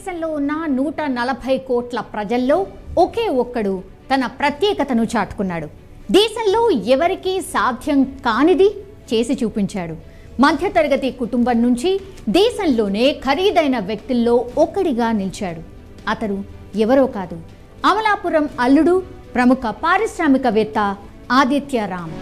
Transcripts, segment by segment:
భారతదేశంలో ఉన్న 140 కోట్ల ప్రజల్లో ఒకే ఒక్కడు తన ప్రత్యేకతను చాటుకున్నాడు. దేశంలో ఎవరికీ సాధ్యం కానిది చేసి చూపించాడు. మధ్యతరగతి కుటుంబం నుంచి దేశంలోనే ఖరీదైన వ్యక్తుల్లో ఒకడిగా నిలిచాడు. అతడు ఎవరో కాదు, అమలాపురం అల్లుడు, ప్రముఖ పారిశ్రామికవేత్త ఆదిత్య రామ్.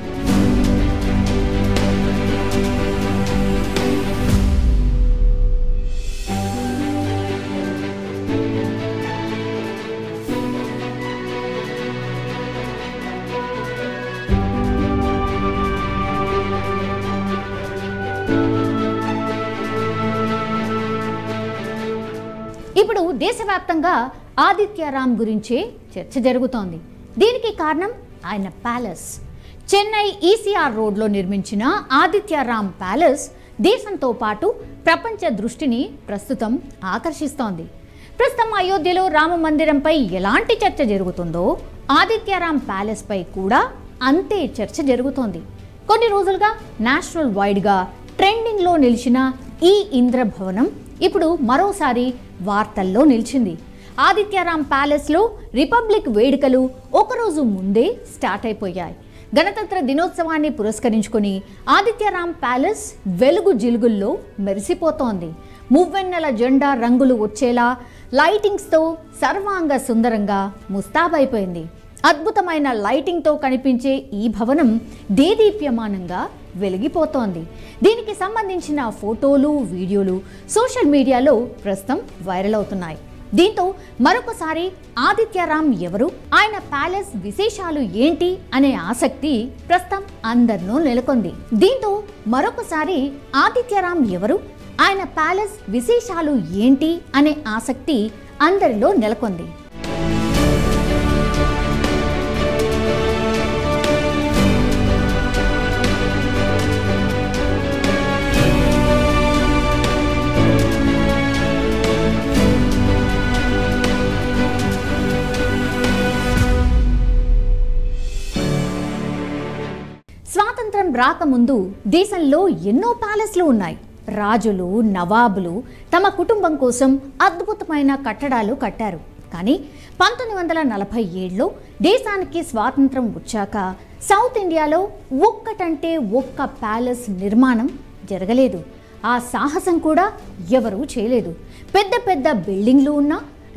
ఇప్పుడు దేశవ్యాప్తంగా ఆదిత్య రామ్ గురించే చర్చ జరుగుతోంది. దీనికి కారణం ఆయన ప్యాలెస్. చెన్నై ఈసీఆర్ రోడ్లో నిర్మించిన ఆదిత్య రామ్ ప్యాలెస్ దేశంతో పాటు ప్రపంచ దృష్టిని ప్రస్తుతం ఆకర్షిస్తోంది. ప్రస్తుతం అయోధ్యలో రామ మందిరంపై ఎలాంటి చర్చ జరుగుతుందో ఆదిత్య రామ్ ప్యాలెస్ పై కూడా అంతే చర్చ జరుగుతోంది. కొన్ని రోజులుగా నేషనల్ వైడ్గా ట్రెండింగ్లో నిలిచిన ఈ ఇంద్రభవనం ఇప్పుడు మరోసారి వార్తల్లో నిలిచింది. ఆదిత్య రామ్ ప్యాలెస్లో రిపబ్లిక్ వేడుకలు ఒకరోజు ముందే స్టార్ట్ అయిపోయాయి. గణతంత్ర దినోత్సవాన్ని పురస్కరించుకొని ఆదిత్య రామ్ ప్యాలెస్ వెలుగు జిలుగుల్లో మెరిసిపోతోంది. మువ్వెన్నెల జెండా రంగులు వచ్చేలా లైటింగ్స్తో సర్వాంగ సుందరంగా ముస్తాబైపోయింది. అద్భుతమైన లైటింగ్తో కనిపించే ఈ భవనం దేదీప్యమానంగా వెలిగిపోతోంది. దీనికి సంబంధించిన ఫోటోలు, వీడియోలు సోషల్ మీడియాలో ప్రస్తుతం వైరల్ అవుతున్నాయి. దీంతో మరొకసారి ఆదిత్య రామ్ ఎవరు, ఆయన ప్యాలెస్ విశేషాలు ఏంటి అనే ఆసక్తి ప్రస్తుతం అందరిలో నెలకొంది. దీంతో మరొకసారి ఆదిత్య రామ్ ఎవరు, ఆయన ప్యాలెస్ విశేషాలు ఏంటి అనే ఆసక్తి అందరిలో నెలకొంది. స్వాతంత్రం రాకముందు దేశంలో ఎన్నో ప్యాలెస్లు ఉన్నాయి. రాజులు, నవాబులు తమ కుటుంబం కోసం అద్భుతమైన కట్టడాలు కట్టారు. కానీ 1947లో దేశానికి స్వాతంత్రం వచ్చాక సౌత్ ఇండియాలో ఒక్కటంటే ఒక్క ప్యాలెస్ నిర్మాణం జరగలేదు. ఆ సాహసం కూడా ఎవరూ చేయలేదు. పెద్ద పెద్ద బిల్డింగ్లు ఉన్న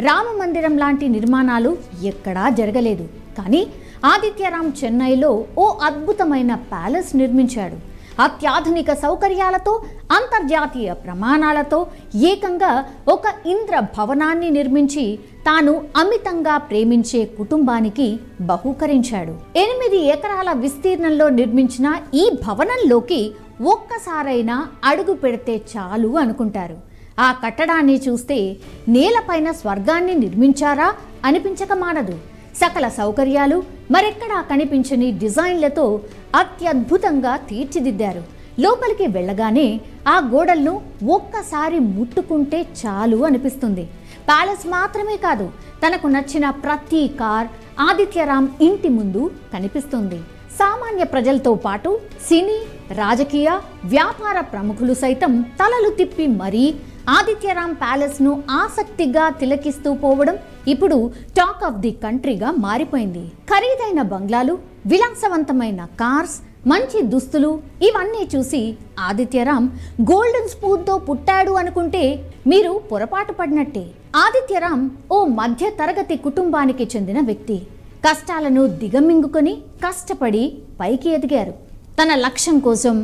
రామ మందిరం లాంటి నిర్మాణాలు ఎక్కడా జరగలేదు. కానీ ఆదిత్య రామ్ చెన్నైలో ఓ అద్భుతమైన ప్యాలెస్ నిర్మించాడు. అత్యాధునిక సౌకర్యాలతో, అంతర్జాతీయ ప్రమాణాలతో ఏకంగా ఒక ఇంద్ర భవనాన్ని నిర్మించి తాను అమితంగా ప్రేమించే కుటుంబానికి బహూకరించాడు. 8 ఎకరాల విస్తీర్ణంలో నిర్మించిన ఈ భవనంలోకి ఒక్కసారైనా అడుగు పెడితే చాలు అనుకుంటారు. ఆ కట్టడాన్ని చూస్తే నేలపైన స్వర్గాన్ని నిర్మించారా అనిపించక మానదు. సకల సౌకర్యాలు, మరెక్కడా కనిపించని డిజైన్లతో అత్యద్భుతంగా తీర్చిదిద్దారు. లోపలికి వెళ్ళగానే ఆ గోడలను ఒక్కసారి ముట్టుకుంటే చాలు అనిపిస్తుంది. ప్యాలెస్ మాత్రమే కాదు, తనకు నచ్చిన ప్రతి కార్ ఆదిత్య రామ్ ఇంటి ముందు కనిపిస్తుంది. సామాన్య ప్రజలతో పాటు సినీ, రాజకీయ, వ్యాపార ప్రముఖులు సైతం తలలు తిప్పి మరీ ఆదిత్య రామ్ ప్యాలెస్ను ఆసక్తిగా తిలకిస్తూ పోవడం ఇప్పుడు టాక్ ఆఫ్ ది కంట్రీగా మారిపోయింది. ఖరీదైన బంగ్లాలు, విలాసవంతమైన కార్స్, మంచి దుస్తులు ఇవన్నీ చూసి ఆదిత్య రామ్ గోల్డెన్ స్పూన్తో పుట్టాడు అనుకుంటే మీరు పొరపాటు పడినట్టే. ఆదిత్య రామ్ ఓ మధ్య తరగతి కుటుంబానికి చెందిన వ్యక్తి. కష్టాలను దిగమింగుకొని కష్టపడి పైకి ఎదిగారు. తన లక్ష్యం కోసం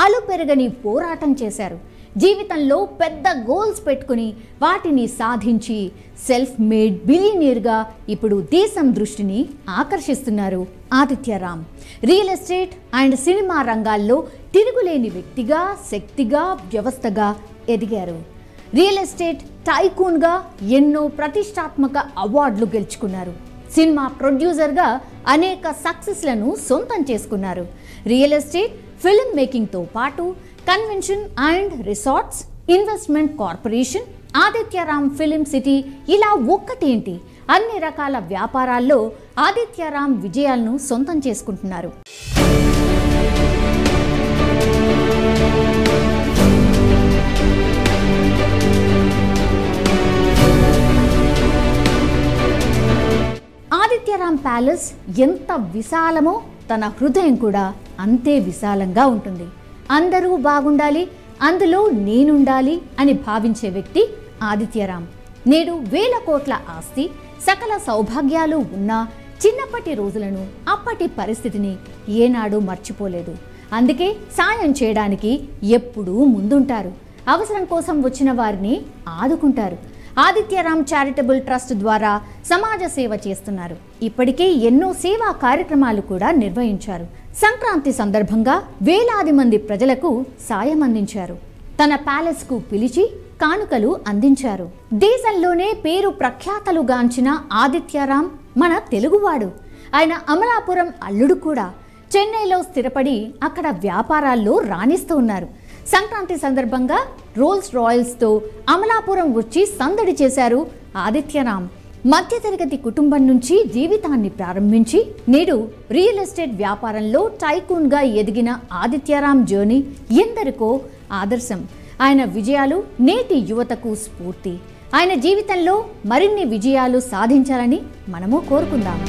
అలుపెరగని పోరాటం చేశారు. జీవితంలో పెద్ద గోల్స్ పెట్టుకుని వాటిని సాధించి సెల్ఫ్ మేడ్ బిలియనీర్గా ఇప్పుడు దేశం దృష్టిని ఆకర్షిస్తున్నారు Aditya Ram. Real estate and cinema రంగాల్లో తిరుగులేని వ్యక్తిగా, శక్తిగా, వ్యవస్థగా ఎదిగారు. రియల్ ఎస్టేట్ టైకూన్గా ఎన్నో ప్రతిష్టాత్మక అవార్డులు గెలుచుకున్నారు. సినిమా ప్రొడ్యూసర్గా అనేక సక్సెస్లను సొంతం చేసుకున్నారు. రియల్ ఎస్టేట్, ఫిల్మ్ మేకింగ్తో పాటు convention and resorts, investment corporation, Aditya Ram film city ఇలా ఒక్కటేంటి అన్ని రకాల వ్యాపారాల్లో ఆదిత్య రామ్ విజయాలను సొంతం చేసుకుంటున్నారు. ప్యాలెస్ ఎంత విశాలమో తన హృదయం కూడా అంతే విశాలంగా ఉంటుంది. అందరూ బాగుండాలి, అందులో నేనుండాలి అని భావించే వ్యక్తి ఆదిత్యరామ్. నేడు వేల కోట్ల ఆస్తి, సకల సౌభాగ్యాలు ఉన్నా చిన్నప్పటి రోజులను, అప్పటి పరిస్థితిని ఏనాడు మర్చిపోలేదు. అందుకే సాయం చేయడానికి ఎప్పుడూ ముందుంటారు. అవసరం కోసం వచ్చిన వారిని ఆదుకుంటారు. ఆదిత్యరామ్ చారిటబుల్ ట్రస్ట్ ద్వారా సమాజ సేవ చేస్తున్నారు. ఇప్పటికే ఎన్నో సేవా కార్యక్రమాలు కూడా నిర్వహించారు. సంక్రాంతి సందర్భంగా వేలాది మంది ప్రజలకు సాయం అందించారు. తన ప్యాలెస్కు పిలిచి కానుకలు అందించారు. దేశంలోనే పేరు ప్రఖ్యాతలుగాంచిన ఆదిత్యరామ్ మన తెలుగువాడు. ఆయన అమలాపురం అల్లుడు కూడా. చెన్నైలో స్థిరపడి అక్కడ వ్యాపారాల్లో రాణిస్తూ ఉన్నారు. సంక్రాంతి సందర్భంగా రోల్స్ రాయల్స్తో అమలాపురం వచ్చి సందడి చేశారు ఆదిత్యరామ్. మధ్యతరగతి కుటుంబం నుంచి జీవితాన్ని ప్రారంభించి నేడు రియల్ ఎస్టేట్ వ్యాపారంలో టైకూన్గా ఎదిగిన ఆదిత్యరామ్ జర్నీ ఎందరికో ఆదర్శం. ఆయన విజయాలు నేటి యువతకు స్ఫూర్తి. ఆయన జీవితంలో మరిన్ని విజయాలు సాధించాలని మనము కోరుకుందాం.